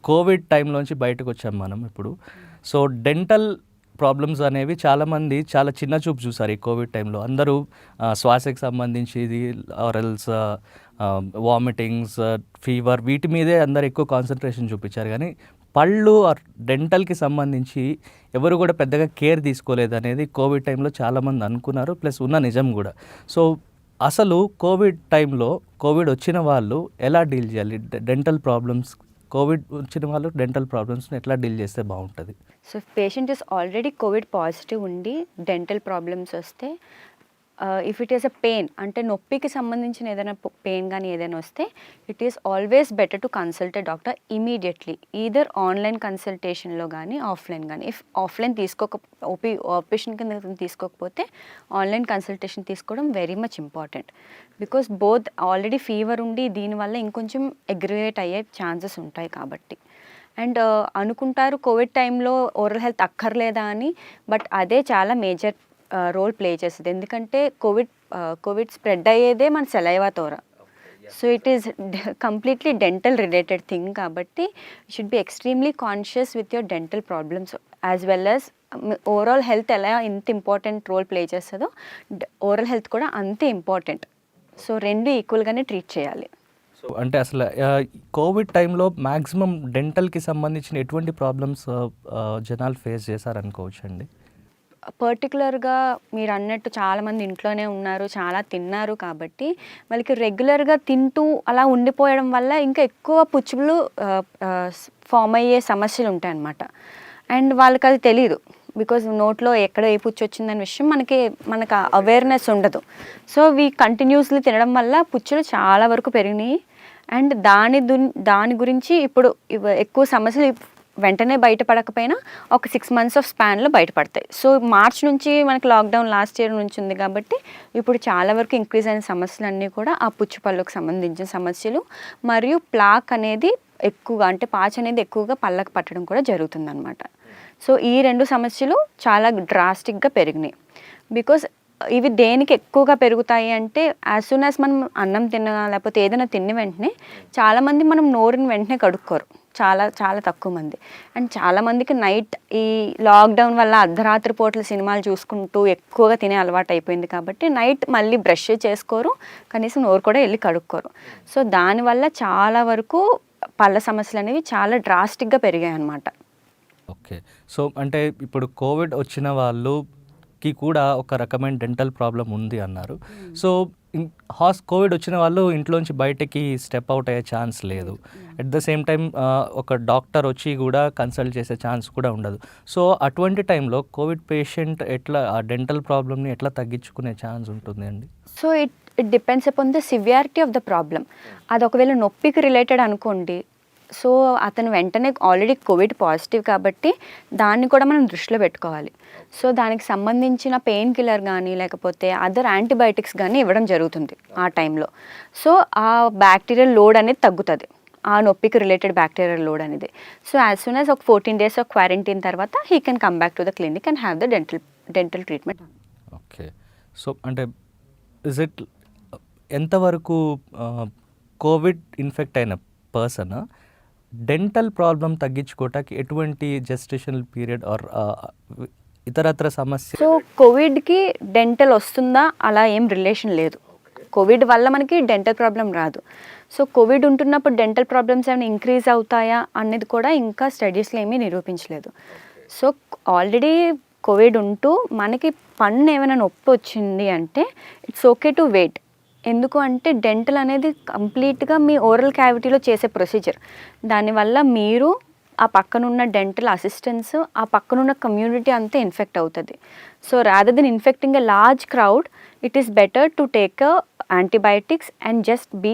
Covid టైంలోంచి బయటకొచ్చాం మనం ఇప్పుడు. So, dental problems అనేవి చాలామంది చాలా చిన్న చూపు చూసారు ఈ కోవిడ్ టైంలో. అందరూ శ్వాసకి సంబంధించిది ఆర్ ఎల్స్ వామిటింగ్స్, ఫీవర్ వీటి మీదే అందరూ ఎక్కువ కాన్సంట్రేషన్ చూపించారు. కానీ పళ్ళు ఆర్ డెంటల్‌కి సంబంధించి ఎవరు కూడా పెద్దగా కేర్ తీసుకోలేదనేది కోవిడ్ టైంలో చాలామంది అనుకున్నారు. ప్లస్ ఉన్న నిజం కూడా. సో, అసలు కోవిడ్ టైంలో కోవిడ్ వచ్చిన వాళ్ళు ఎలా డీల్ చేయాలి? డెంటల్ ప్రాబ్లమ్స్ కోవిడ్ వచ్చిన వాళ్ళు డెంటల్ ప్రాబ్లమ్స్‌ని ఎట్లా డీల్ చేస్తే బావుంటది? So patient is already Covid positive ఉండి డెంటల్ ప్రాబ్లమ్స్ వస్తే if it is a pain అంటే నొప్పికి సంబంధించిన ఏదైనా పెయిన్ కానీ ఏదైనా వస్తే it is always better to consult a doctor immediately. Either online కన్సల్టేషన్లో కానీ ఆఫ్లైన్ కానీ. ఇఫ్ ఆఫ్లైన్ ఆపరేషన్ కింద తీసుకోకపోతే ఆన్లైన్ కన్సల్టేషన్ తీసుకోవడం very much important. Because both already fever ఉండి దీనివల్ల ఇంకొంచెం అగ్రివేట్ అయ్యే ఛాన్సెస్ ఉంటాయి కాబట్టి. అండ్ అనుకుంటారు కోవిడ్ టైంలో ఓరల్ హెల్త్ అక్కర్లేదా అని, బట్ అదే చాలా మేజర్ రోల్ ప్లే చేస్తుంది. ఎందుకంటే కోవిడ్ స్ప్రెడ్ అయ్యేదే మన సెలైవా ద్వారా. So it is completely dental related thing కాబట్టి you should be extremely conscious with your dental problems as well as overall health ఎలా ఎంత ఇంపార్టెంట్ రోల్ ప్లే చేస్తుందో ఓరల్ హెల్త్ కూడా అంతే ఇంపార్టెంట్. సో రెండు ఈక్వల్గానే treat చేయాలి. సో అంటే అసలు కోవిడ్ టైంలో మ్యాక్సిమం డెంటల్‌కి సంబంధించిన ఎటువంటి ప్రాబ్లమ్స్ జనాలు ఫేస్ చేశారనుకోవచ్చండి? పర్టికులర్గా మీరు అన్నట్టు చాలామంది ఇంట్లోనే ఉన్నారు, చాలా తిన్నారు కాబట్టి వాళ్ళకి రెగ్యులర్గా తింటూ అలా ఉండిపోవడం వల్ల ఇంకా ఎక్కువ పుచ్చులు ఫామ్ అయ్యే సమస్యలు ఉంటాయన్నమాట. అండ్ వాళ్ళకి అది తెలీదు. బికాజ్ నోట్లో ఎక్కడ ఏ పుచ్చు వచ్చిందనే విషయం మనకు అవేర్నెస్ ఉండదు. సో కంటిన్యూస్లీ తినడం వల్ల పుచ్చులు చాలా వరకు పెరిగినాయి. అండ్ దాని గురించి ఇప్పుడు ఎక్కువ సమస్యలు వెంటనే బయటపడకపోయినా ఒక 6 months ఆఫ్ స్పాన్లో బయటపడతాయి. సో మార్చ్ నుంచి మనకి లాక్డౌన్ లాస్ట్ ఇయర్ నుంచి ఉంది కాబట్టి ఇప్పుడు చాలా వరకు ఇంక్రీజ్ అయిన సమస్యలన్నీ కూడా ఆ పుచ్చు పళ్ళకు సంబంధించిన సమస్యలు మరియు ప్లాక్ అనేది ఎక్కువగా అంటే పాచ్ అనేది ఎక్కువగా పళ్ళకు పట్టడం కూడా జరుగుతుందన్నమాట. సో ఈ రెండు సమస్యలు చాలా డ్రాస్టిక్గా పెరిగినాయి. బికాజ్ ఇవి దేనికి ఎక్కువగా పెరుగుతాయి అంటే యాజ్ సూన్ యాజ్ మనం అన్నం తిన్నా లేకపోతే ఏదైనా తిన్న వెంటనే చాలామంది మనం నోరుని వెంటనే కడుక్కోరు, చాలా చాలా తక్కువ మంది. అండ్ చాలామందికి నైట్ ఈ లాక్డౌన్ వల్ల అర్ధరాత్రి పూటల సినిమాలు చూసుకుంటూ ఎక్కువగా తినే అలవాటు అయిపోయింది కాబట్టి నైట్ మళ్ళీ బ్రష్ చేసుకోరు, కనీసం నోరు కూడా వెళ్ళి కడుక్కోరు. సో దానివల్ల చాలా వరకు పళ్ళ సమస్యలు అనేవి చాలా డ్రాస్టిక్గా పెరిగాయి అన్నమాట. ఓకే. సో అంటే ఇప్పుడు కోవిడ్ వచ్చిన వాళ్ళకి కూడా ఒక రకమైన డెంటల్ ప్రాబ్లం ఉంది అన్నారు. సో కోవిడ్ వచ్చిన వాళ్ళు ఇంట్లోంచి బయటకి స్టెప్ అవుట్ అయ్యే ఛాన్స్ లేదు. అట్ ద సేమ్ టైం ఒక డాక్టర్ వచ్చి కూడా కన్సల్ట్ చేసే ఛాన్స్ కూడా ఉండదు. సో అటువంటి టైంలో కోవిడ్ పేషెంట్ ఎట్లా ఆ డెంటల్ ప్రాబ్లమ్ని ఎట్లా తగ్గించుకునే ఛాన్స్ ఉంటుంది అండి? So it depends upon the severity of the problem. అది ఒకవేళ నొప్పికి రిలేటెడ్ అనుకోండి, సో అతను వెంటనే ఆల్రెడీ కోవిడ్ పాజిటివ్ కాబట్టి దాన్ని కూడా మనం దృష్టిలో పెట్టుకోవాలి. సో దానికి సంబంధించిన పెయిన్ కిల్లర్ కానీ లేకపోతే అదర్ యాంటీబయాటిక్స్ కానీ ఇవ్వడం జరుగుతుంది ఆ టైంలో. సో ఆ బ్యాక్టీరియల్ లోడ్ అనేది తగ్గుతుంది, ఆ నొప్పికి రిలేటెడ్ బ్యాక్టీరియల్ లోడ్ అనేది. సో యాజ్ సూన్ యాజ్ ఒక 14 days ఆఫ్ క్వారంటైన్ తర్వాత he can come back to the clinic and have the dental treatment. Okay. So అంటే ఇస్ ఇట్ ఎంతవరకు కోవిడ్ ఇన్ఫెక్ట్ అయిన పర్సన్ డెంటల్ ప్రాబ్లం తగ్గించుకోవటానికి ఎటువంటి gestational period are ఇతరత్ర సమస్య? So కోవిడ్కి dental వస్తుందా అలా ఏం రిలేషన్ లేదు. కోవిడ్ వల్ల మనకి డెంటల్ ప్రాబ్లం రాదు. సో కోవిడ్ ఉంటున్నప్పుడు డెంటల్ ప్రాబ్లమ్స్ ఏమైనా ఇంక్రీజ్ అవుతాయా అనేది కూడా ఇంకా స్టడీస్లో ఏమీ నిరూపించలేదు. సో ఆల్రెడీ కోవిడ్ ఉంటూ మనకి పన్ను ఏమైనా నొప్పి వచ్చింది అంటే ఇట్స్ ఓకే టు వెయిట్. ఎందుకు అంటే డెంటల్ అనేది కంప్లీట్గా మీ ఓరల్ క్యావిటీలో చేసే ప్రొసీజర్. దానివల్ల మీరు ఆ పక్కనున్న డెంటల్ అసిస్టెంట్స్ ఆ పక్కనున్న కమ్యూనిటీ అంతా ఇన్ఫెక్ట్ అవుతుంది. So rather than infecting a large crowd it is better to take antibiotics and just be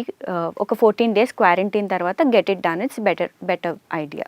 ఒక 14 days క్వారంటైన్ తర్వాత get it done. It's better idea.